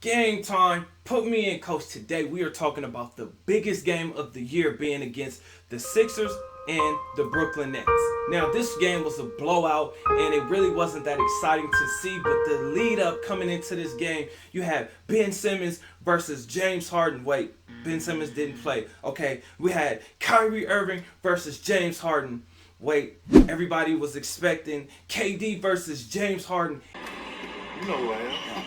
Game time. Put me in, coach. Today we are talking about the biggest game of the year being against the Sixers and the Brooklyn Nets. Now, this game was a blowout and it really wasn't that exciting to see, but the lead up coming into this game, you had Ben Simmons versus James Harden. Wait, Ben Simmons didn't play. Okay, we had Kyrie Irving versus James Harden. Wait, everybody was expecting KD versus James Harden. You know who I am.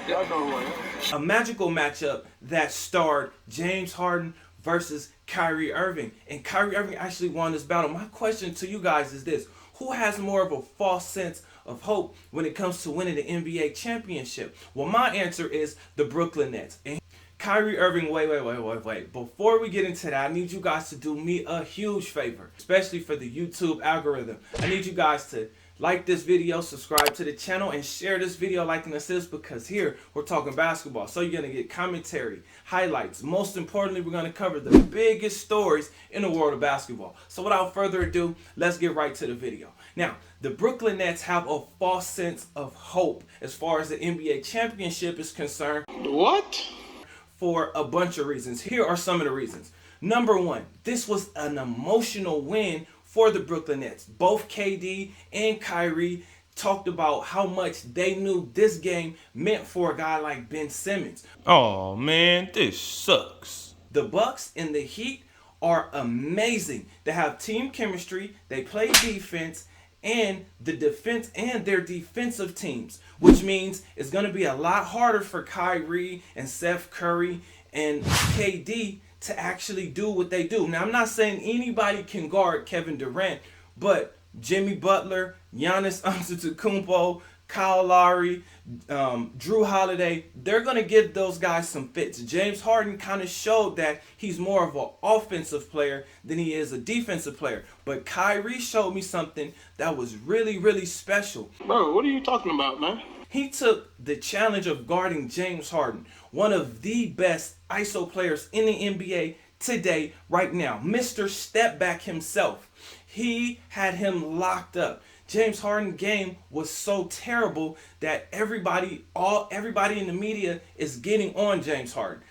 Y'all know who I am. A magical matchup that starred James Harden versus Kyrie Irving. And Kyrie Irving actually won this battle. My question to you guys is this. Who has more of a false sense of hope when it comes to winning the NBA championship? Well, my answer is the Brooklyn Nets. And Kyrie Irving, wait. Before we get into that, I need you guys to do me a huge favor, especially for the YouTube algorithm. I need you guys to like this video, subscribe to the channel, and share this video like an assist, because here we're talking basketball. So you're going to get commentary, highlights. Most importantly, we're going to cover the biggest stories in the world of basketball. So without further ado, let's get right to the video. Now, the Brooklyn Nets have a false sense of hope as far as the NBA championship is concerned. What? For a bunch of reasons. Here are some of the reasons. Number one, this was an emotional win for the Brooklyn Nets. Both KD and Kyrie talked about how much they knew this game meant for a guy like Ben Simmons. Oh man, this sucks. The Bucks and the Heat are amazing. They have team chemistry, they play defense, and the defense and their defensive teams, which means it's going to be a lot harder for Kyrie and Steph Curry and KD to actually do what they do. Now, I'm not saying anybody can guard Kevin Durant, but Jimmy Butler, Giannis Antetokounmpo, Kyle Lowry, Drew Holiday, they're going to give those guys some fits. James Harden kind of showed that he's more of an offensive player than he is a defensive player. But Kyrie showed me something that was really, really special. Bro, what are you talking about, man? He took the challenge of guarding James Harden, one of the best ISO players in the NBA today, right now. Mr. Step Back himself. He had him locked up. James Harden's game was so terrible that everybody in the media is getting on James Harden.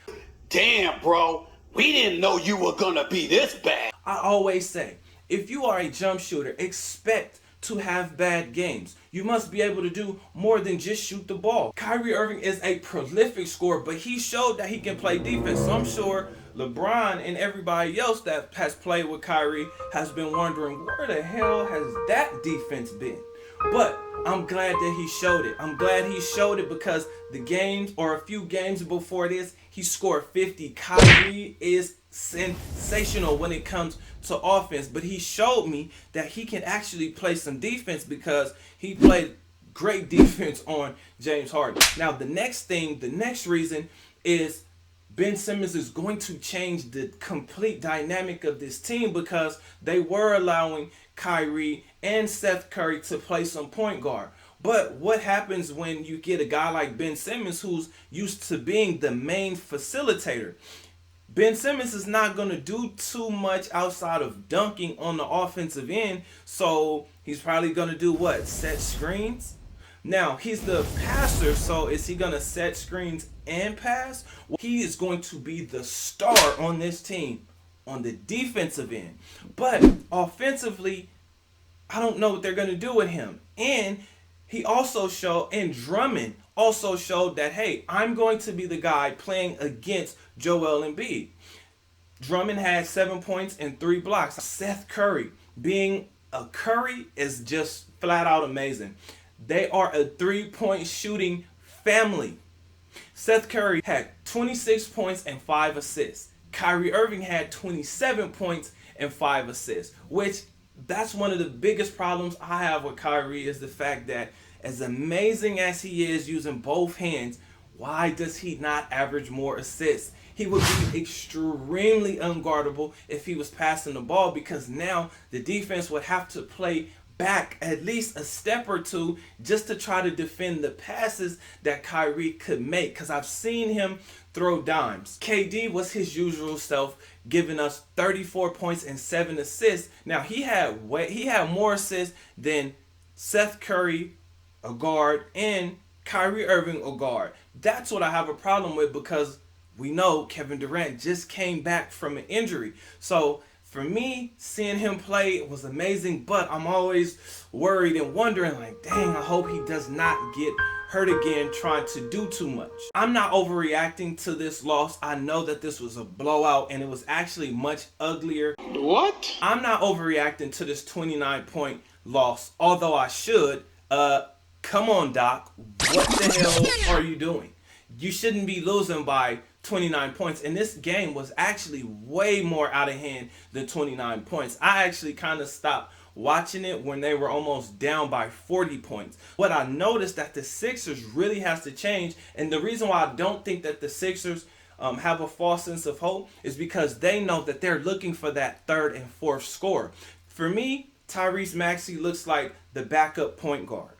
Damn, bro. We didn't know you were gonna be this bad. I always say, if you are a jump shooter, expect to have bad games. You must be able to do more than just shoot the ball. Kyrie Irving is a prolific scorer, but he showed that he can play defense. So I'm sure LeBron and everybody else that has played with Kyrie has been wondering, where the hell has that defense been? But I'm glad that he showed it. I'm glad he showed it because the games, or a few games before this, he scored 50. Kyrie is sensational when it comes to offense, but he showed me that he can actually play some defense because he played great defense on James Harden. Now, the next reason is Ben Simmons is going to change the complete dynamic of this team, because they were allowing Kyrie and Steph Curry to play some point guard. But what happens when you get a guy like Ben Simmons who's used to being the main facilitator? Ben Simmons is not going to do too much outside of dunking on the offensive end, so he's probably going to do what? Set screens? Now, he's the passer, so is he going to set screens and pass? Well, he is going to be the star on this team on the defensive end. But offensively, I don't know what they're going to do with him. And he also showed, and Drummond also showed that, hey, I'm going to be the guy playing against Joel Embiid. Drummond had 7 points and 3 blocks. Seth Curry, being a Curry, is just flat out amazing. They are a three-point shooting family. Seth Curry had 26 points and 5 assists. Kyrie Irving had 27 points and 5 assists, which that's one of the biggest problems I have with Kyrie, is the fact that as amazing as he is using both hands, why does he not average more assists? He would be extremely unguardable if he was passing the ball, because now the defense would have to play back at least a step or two just to try to defend the passes that Kyrie could make, because I've seen him throw dimes. KD was his usual self, giving us 34 points and 7 assists. Now, he had more assists than Seth Curry, a guard, and Kyrie Irving a guard. That's what I have a problem with, because we know Kevin Durant just came back from an injury. So for me, seeing him play was amazing, but I'm always worried and wondering, like, dang, I hope he does not get hurt again trying to do too much. I'm not overreacting to this loss. I know that this was a blowout and it was actually much uglier. What? I'm not overreacting to this 29-point loss, although I should. Come on, Doc. What the hell are you doing? You shouldn't be losing by 29 points. And this game was actually way more out of hand than 29 points. I actually kind of stopped watching it when they were almost down by 40 points. What I noticed that the Sixers really has to change, and the reason why I don't think that the Sixers have a false sense of hope is because they know that they're looking for that third and fourth scorer. For me, Tyrese Maxey looks like the backup point guard.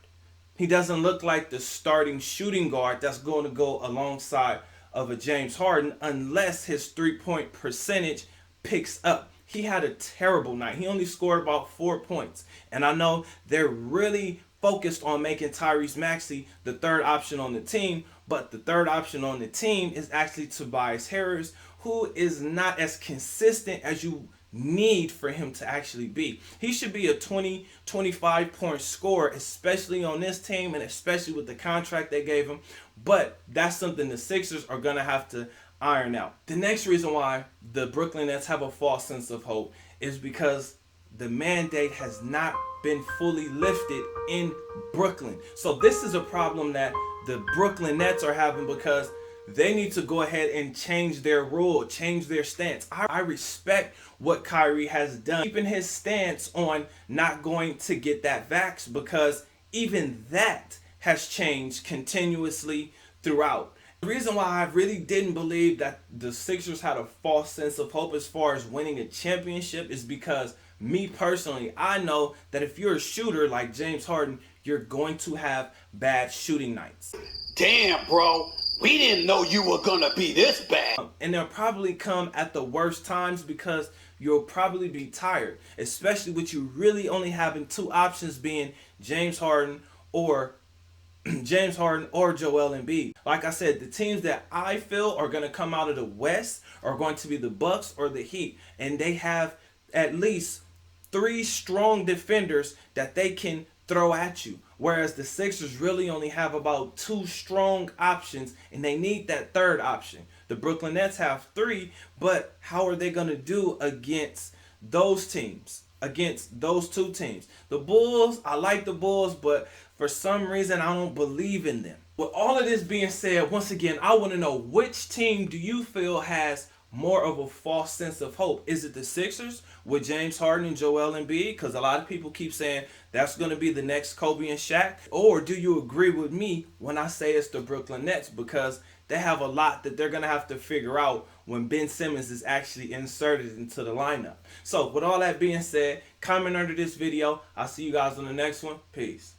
He doesn't look like the starting shooting guard that's going to go alongside of a James Harden unless his three-point percentage picks up. He had a terrible night. He only scored about 4 points. And I know they're really focused on making Tyrese Maxey the third option on the team, but the third option on the team is actually Tobias Harris, who is not as consistent as you need for him to actually be. He should be a 20-25 point scorer, especially on this team and especially with the contract they gave him. But that's something the Sixers are going to have to iron out. The next reason why the Brooklyn Nets have a false sense of hope is because the mandate has not been fully lifted in Brooklyn. So this is a problem that the Brooklyn Nets are having, because they need to go ahead and change their rule, change their stance. I respect what Kyrie has done, keeping his stance on not going to get that vax, because even that has changed continuously throughout. The reason why I really didn't believe that the Sixers had a false sense of hope as far as winning a championship is because me personally, I know that if you're a shooter like James Harden, you're going to have bad shooting nights. Damn, bro. We didn't know you were gonna be this bad. And they'll probably come at the worst times because you'll probably be tired, especially with you really only having two options being James Harden or Joel Embiid. Like I said, the teams that I feel are going to come out of the West are going to be the Bucks or the Heat, and they have at least 3 strong defenders that they can throw at you, whereas the Sixers really only have about 2 strong options, and they need that third option. The Brooklyn Nets have 3, but how are they going to do against those teams, against those 2 teams? The Bulls, I like the Bulls, but for some reason I don't believe in them. With all of this being said, once again, I want to know, which team do you feel has more of a false sense of hope? Is it the Sixers with James Harden and Joel Embiid? Because a lot of people keep saying that's going to be the next Kobe and Shaq. Or do you agree with me when I say it's the Brooklyn Nets? Because they have a lot that they're going to have to figure out when Ben Simmons is actually inserted into the lineup. So with all that being said, comment under this video. I'll see you guys on the next one. Peace.